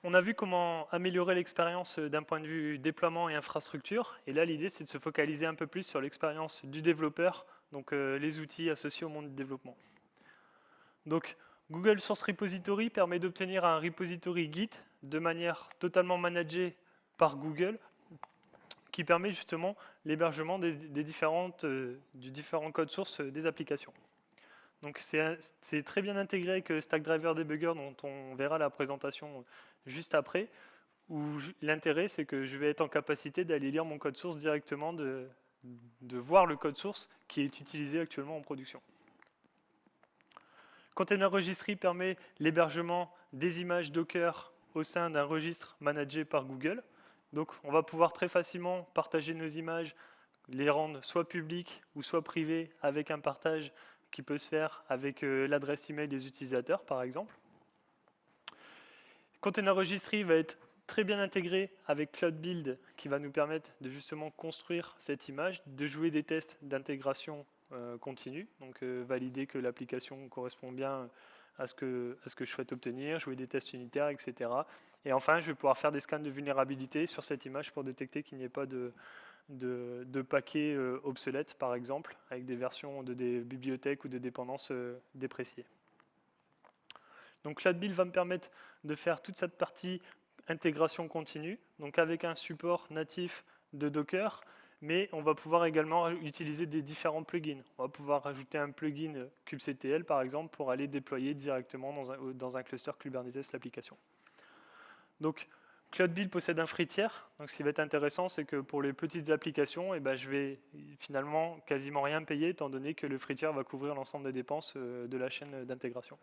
on a vu comment améliorer l'expérience d'un point de vue déploiement et infrastructure. Et là, l'idée, c'est de se focaliser un peu plus sur l'expérience du développeur, donc les outils associés au monde du développement. Donc, Google Source Repository permet d'obtenir un repository Git de manière totalement managée par Google, qui permet justement l'hébergement du différent code source des applications. Donc c'est très bien intégré avec Stackdriver Debugger, dont on verra la présentation juste après, où l'intérêt, c'est que je vais être en capacité d'aller lire mon code source directement, de voir le code source qui est utilisé actuellement en production. Container Registry permet l'hébergement des images Docker au sein d'un registre managé par Google. Donc on va pouvoir très facilement partager nos images, les rendre soit publiques ou soit privées avec un partage qui peut se faire avec l'adresse email des utilisateurs, par exemple. Container Registry va être très bien intégré avec Cloud Build, qui va nous permettre de justement construire cette image, de jouer des tests d'intégration continue, donc valider que l'application correspond bien à ce que je souhaite obtenir, jouer des tests unitaires, etc. Et enfin, je vais pouvoir faire des scans de vulnérabilité sur cette image pour détecter qu'il n'y ait pas de paquets obsolètes, par exemple, avec des versions de des bibliothèques ou de dépendances dépréciées. Donc Cloud Build va me permettre de faire toute cette partie intégration continue, donc avec un support natif de Docker, mais on va pouvoir également utiliser des différents plugins. On va pouvoir rajouter un plugin kubectl, par exemple, pour aller déployer directement dans un cluster Kubernetes l'application. Donc, Cloud Build possède un free tier. Donc, ce qui va être intéressant, c'est que pour les petites applications, je vais finalement quasiment rien payer, étant donné que le free tier va couvrir l'ensemble des dépenses de la chaîne d'intégration.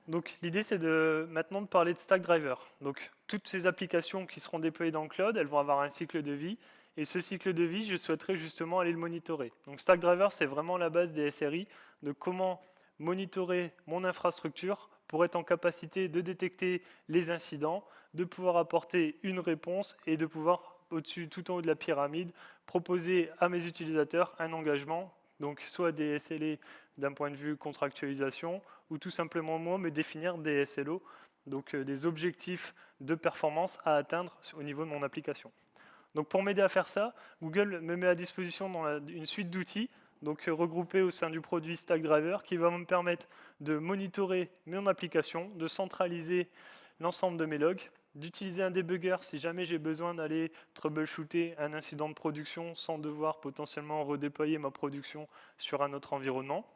Donc l'idée, c'est maintenant de parler de Stackdriver. Donc toutes ces applications qui seront déployées dans le cloud, elles vont avoir un cycle de vie. Et ce cycle de vie, je souhaiterais justement aller le monitorer. Donc Stackdriver, c'est vraiment la base des SRI, de comment monitorer mon infrastructure pour être en capacité de détecter les incidents, de pouvoir apporter une réponse et de pouvoir, au-dessus, tout en haut de la pyramide, proposer à mes utilisateurs un engagement, donc soit des SLA d'un point de vue contractualisation, ou tout simplement moi me définir des SLO, donc des objectifs de performance à atteindre au niveau de mon application. Donc pour m'aider à faire ça, Google me met à disposition une suite d'outils, donc regroupés au sein du produit Stackdriver, qui va me permettre de monitorer mon application, de centraliser l'ensemble de mes logs, d'utiliser un debugger si jamais j'ai besoin d'aller troubleshooter un incident de production sans devoir potentiellement redéployer ma production sur un autre environnement.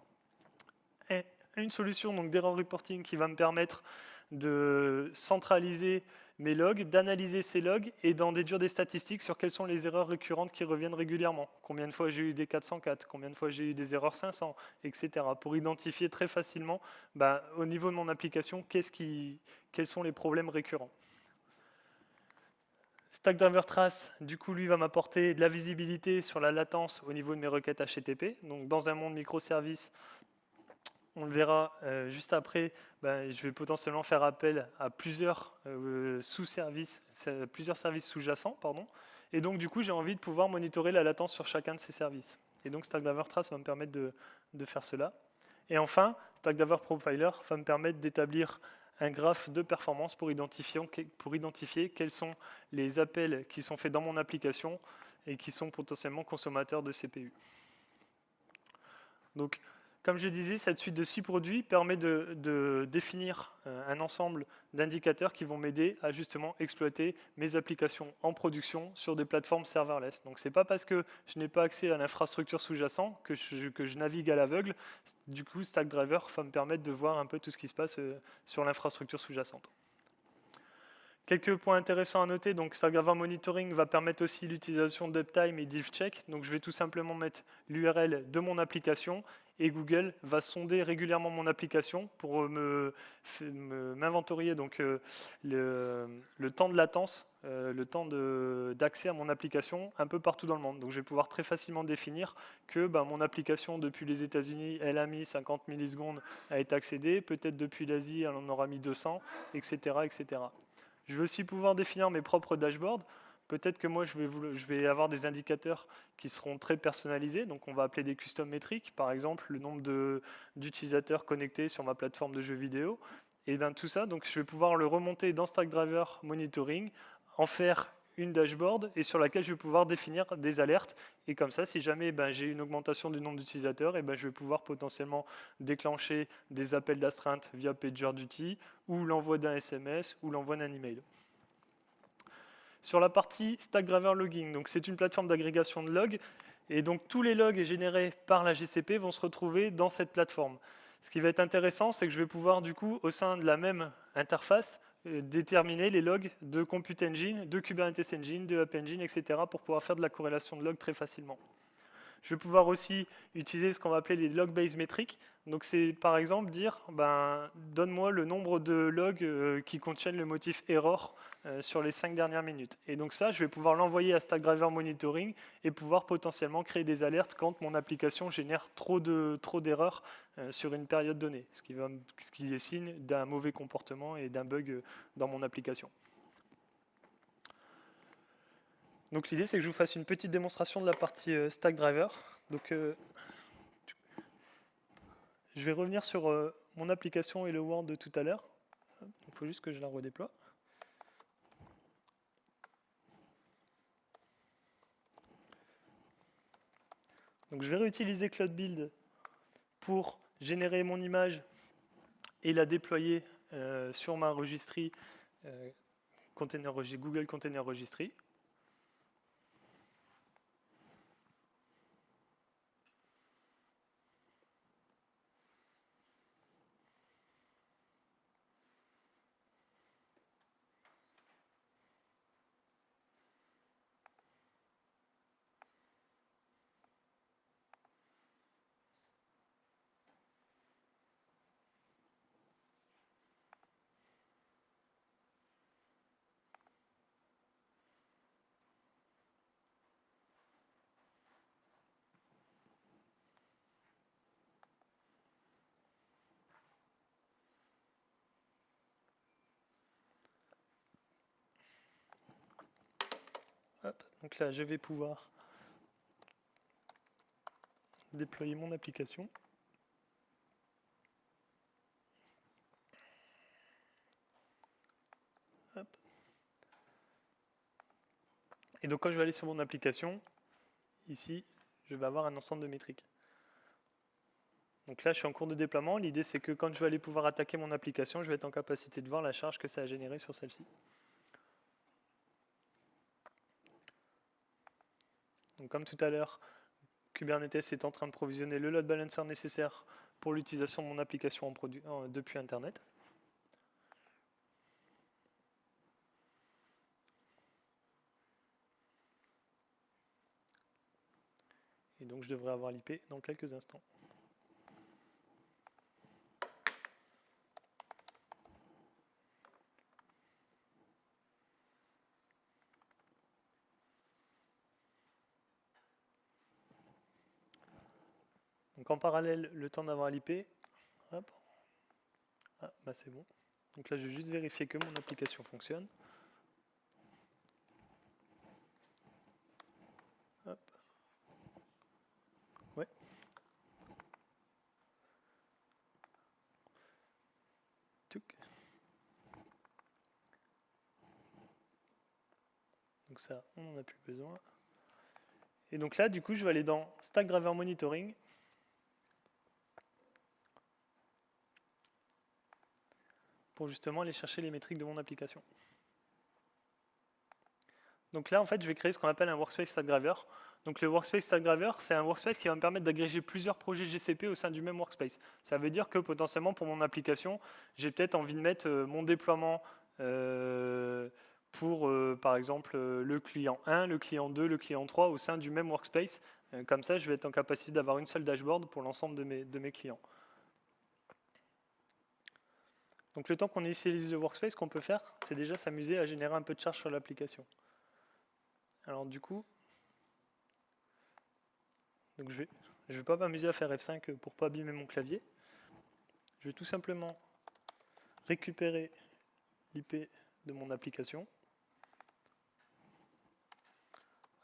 Et une solution donc d'error reporting qui va me permettre de centraliser mes logs, d'analyser ces logs et d'en déduire des statistiques sur quelles sont les erreurs récurrentes qui reviennent régulièrement. Combien de fois j'ai eu des 404, combien de fois j'ai eu des erreurs 500, etc. Pour identifier très facilement, au niveau de mon application, quels sont les problèmes récurrents. Stackdriver Trace, du coup, lui, va m'apporter de la visibilité sur la latence au niveau de mes requêtes HTTP. Donc, dans un monde microservice, on le verra juste après, je vais potentiellement faire appel à plusieurs sous-services, plusieurs services sous-jacents, et donc du coup j'ai envie de pouvoir monitorer la latence sur chacun de ces services. Et donc Stackdriver Trace va me permettre de faire cela. Et enfin, Stackdriver Profiler va me permettre d'établir un graphe de performance pour identifier quels sont les appels qui sont faits dans mon application et qui sont potentiellement consommateurs de CPU. Donc, comme je disais, cette suite de 6 produits permet de définir un ensemble d'indicateurs qui vont m'aider à justement exploiter mes applications en production sur des plateformes serverless. Donc ce n'est pas parce que je n'ai pas accès à l'infrastructure sous-jacente que je navigue à l'aveugle. Du coup, Stackdriver va me permettre de voir un peu tout ce qui se passe sur l'infrastructure sous-jacente. Quelques points intéressants à noter, donc Stackdriver Monitoring va permettre aussi l'utilisation d'Uptime et DivCheck. Donc je vais tout simplement mettre l'URL de mon application et Google va sonder régulièrement mon application pour m'inventorier donc le temps de latence, le temps d'accès à mon application un peu partout dans le monde. Donc je vais pouvoir très facilement définir que mon application depuis les États-Unis, elle a mis 50 millisecondes à être accédée, peut-être depuis l'Asie, elle en aura mis 200, etc., etc. Je vais aussi pouvoir définir mes propres dashboards. Peut-être que moi, je vais avoir des indicateurs qui seront très personnalisés, donc on va appeler des custom métriques, par exemple le nombre d'utilisateurs connectés sur ma plateforme de jeux vidéo. Et bien tout ça, donc je vais pouvoir le remonter dans Stackdriver Monitoring, en faire une dashboard et sur laquelle je vais pouvoir définir des alertes. Et comme ça, si jamais j'ai une augmentation du nombre d'utilisateurs, et je vais pouvoir potentiellement déclencher des appels d'astreinte via PagerDuty ou l'envoi d'un SMS ou l'envoi d'un email. Sur la partie Stackdriver Logging, donc c'est une plateforme d'agrégation de logs. Et donc tous les logs générés par la GCP vont se retrouver dans cette plateforme. Ce qui va être intéressant, c'est que je vais pouvoir du coup, au sein de la même interface, déterminer les logs de Compute Engine, de Kubernetes Engine, de App Engine, etc. pour pouvoir faire de la corrélation de logs très facilement. Je vais pouvoir aussi utiliser ce qu'on va appeler les log-based metrics. Donc c'est par exemple dire, donne-moi le nombre de logs qui contiennent le motif error sur les 5 dernières minutes. Et donc ça, je vais pouvoir l'envoyer à Stackdriver Monitoring et pouvoir potentiellement créer des alertes quand mon application génère trop d'erreurs sur une période donnée, ce qui est signe d'un mauvais comportement et d'un bug dans mon application. Donc l'idée, c'est que je vous fasse une petite démonstration de la partie Stackdriver. Donc, je vais revenir sur mon application et le Word de tout à l'heure. Il faut juste que je la redéploie. Donc je vais réutiliser Cloud Build pour générer mon image et la déployer sur ma registry Google Container Registry. Hop, donc là, je vais pouvoir déployer mon application. Hop. Et donc quand je vais aller sur mon application, ici, je vais avoir un ensemble de métriques. Donc là, je suis en cours de déploiement. L'idée, c'est que quand je vais aller pouvoir attaquer mon application, je vais être en capacité de voir la charge que ça a générée sur celle-ci. Donc comme tout à l'heure, Kubernetes est en train de provisionner le load balancer nécessaire pour l'utilisation de mon application depuis Internet. Et donc je devrais avoir l'IP dans quelques instants. Donc en parallèle, le temps d'avoir l'IP, hop. Ah, c'est bon. Donc là, je vais juste vérifier que mon application fonctionne. Hop. Ouais. Donc ça, on n'en a plus besoin. Et donc là, du coup, je vais aller dans Stackdriver Monitoring. Pour justement aller chercher les métriques de mon application. Donc là, en fait, je vais créer ce qu'on appelle un Workspace Stackdriver. Donc le Workspace Stackdriver, c'est un workspace qui va me permettre d'agréger plusieurs projets GCP au sein du même workspace. Ça veut dire que potentiellement, pour mon application, j'ai peut-être envie de mettre mon déploiement pour, par exemple, le client 1, le client 2, le client 3 au sein du même workspace. Comme ça, je vais être en capacité d'avoir une seule dashboard pour l'ensemble de mes clients. Donc le temps qu'on initialise le workspace, ce qu'on peut faire, c'est déjà s'amuser à générer un peu de charge sur l'application. Alors du coup, donc je vais pas m'amuser à faire F5 pour pas abîmer mon clavier. Je vais tout simplement récupérer l'IP de mon application.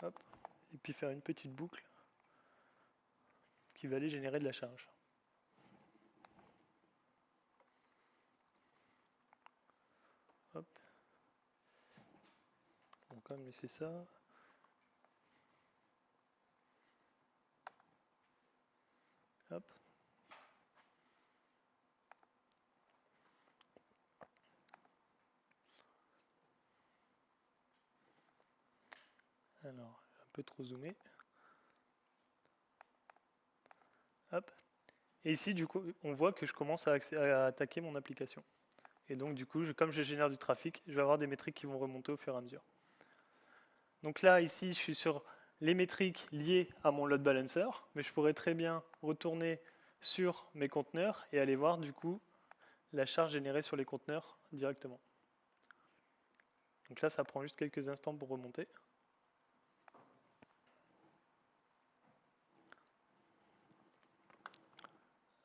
Hop, et puis faire une petite boucle qui va aller générer de la charge. Hop. On va quand même laisser ça. Hop. Alors, un peu trop zoomé. Hop. Et ici, du coup, on voit que je commence à attaquer mon application. Et donc, du coup, comme je génère du trafic, je vais avoir des métriques qui vont remonter au fur et à mesure. Donc là, ici, je suis sur les métriques liées à mon load balancer, mais je pourrais très bien retourner sur mes conteneurs et aller voir, du coup, la charge générée sur les conteneurs directement. Donc là, ça prend juste quelques instants pour remonter.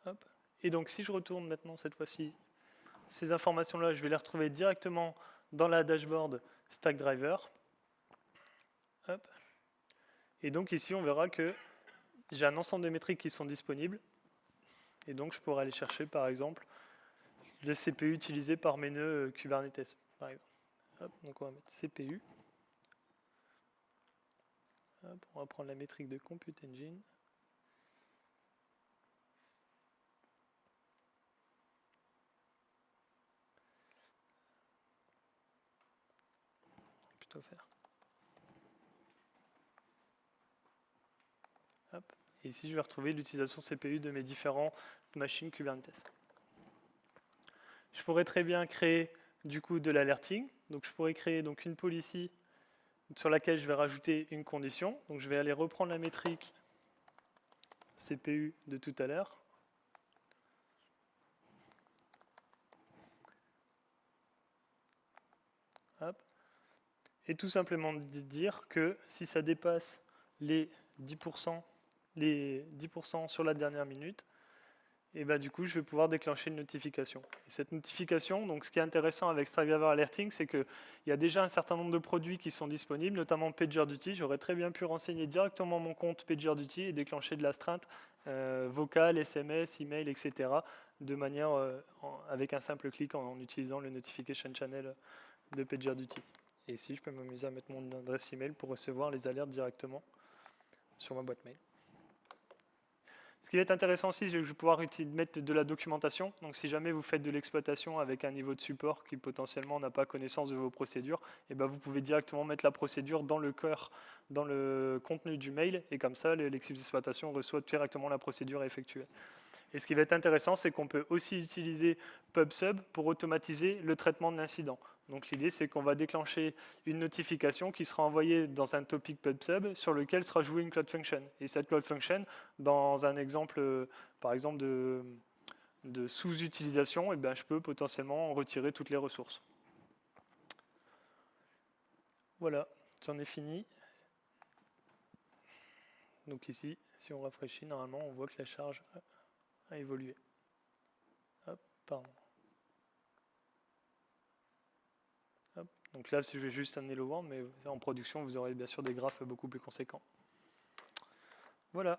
Hop. Et donc, si je retourne maintenant, cette fois-ci, ces informations-là, je vais les retrouver directement dans la dashboard Stackdriver. Hop. Et donc ici, on verra que j'ai un ensemble de métriques qui sont disponibles. Et donc, je pourrais aller chercher, par exemple, le CPU utilisé par mes nœuds Kubernetes, par exemple. Hop, donc on va mettre CPU. Hop, on va prendre la métrique de Compute Engine. On va plutôt faire. Hop. Et ici, je vais retrouver l'utilisation CPU de mes différentes machines Kubernetes. Je pourrais très bien créer du coup de l'alerting. Donc je pourrais créer donc une policy sur laquelle je vais rajouter une condition. Donc je vais aller reprendre la métrique CPU de tout à l'heure. Et tout simplement dire que si ça dépasse les 10%, sur la dernière minute, et ben du coup, je vais pouvoir déclencher une notification. Et cette notification, donc ce qui est intéressant avec Stackdriver Alerting, c'est qu'il y a déjà un certain nombre de produits qui sont disponibles, notamment PagerDuty. J'aurais très bien pu renseigner directement mon compte PagerDuty et déclencher de l'astreinte vocale, SMS, email, etc. de manière avec un simple clic en utilisant le Notification Channel de PagerDuty. Et ici, je peux m'amuser à mettre mon adresse email pour recevoir les alertes directement sur ma boîte mail. Ce qui va être intéressant aussi, c'est que je vais pouvoir mettre de la documentation. Donc si jamais vous faites de l'exploitation avec un niveau de support qui potentiellement n'a pas connaissance de vos procédures, et ben vous pouvez directement mettre la procédure dans le cœur, dans le contenu du mail, et comme ça, l'équipe d'exploitation reçoit directement la procédure effectuée. Et ce qui va être intéressant, c'est qu'on peut aussi utiliser PubSub pour automatiser le traitement de l'incident. Donc l'idée, c'est qu'on va déclencher une notification qui sera envoyée dans un topic PubSub sur lequel sera jouée une Cloud Function. Et cette Cloud Function, dans un exemple, par exemple, de sous-utilisation, eh bien, je peux potentiellement en retirer toutes les ressources. Voilà, j'en ai fini. Donc ici, si on rafraîchit, normalement, on voit que la charge a évolué. Hop, pardon. Hop. Donc là, je vais juste un Hello World, mais en production, vous aurez bien sûr des graphes beaucoup plus conséquents. Voilà.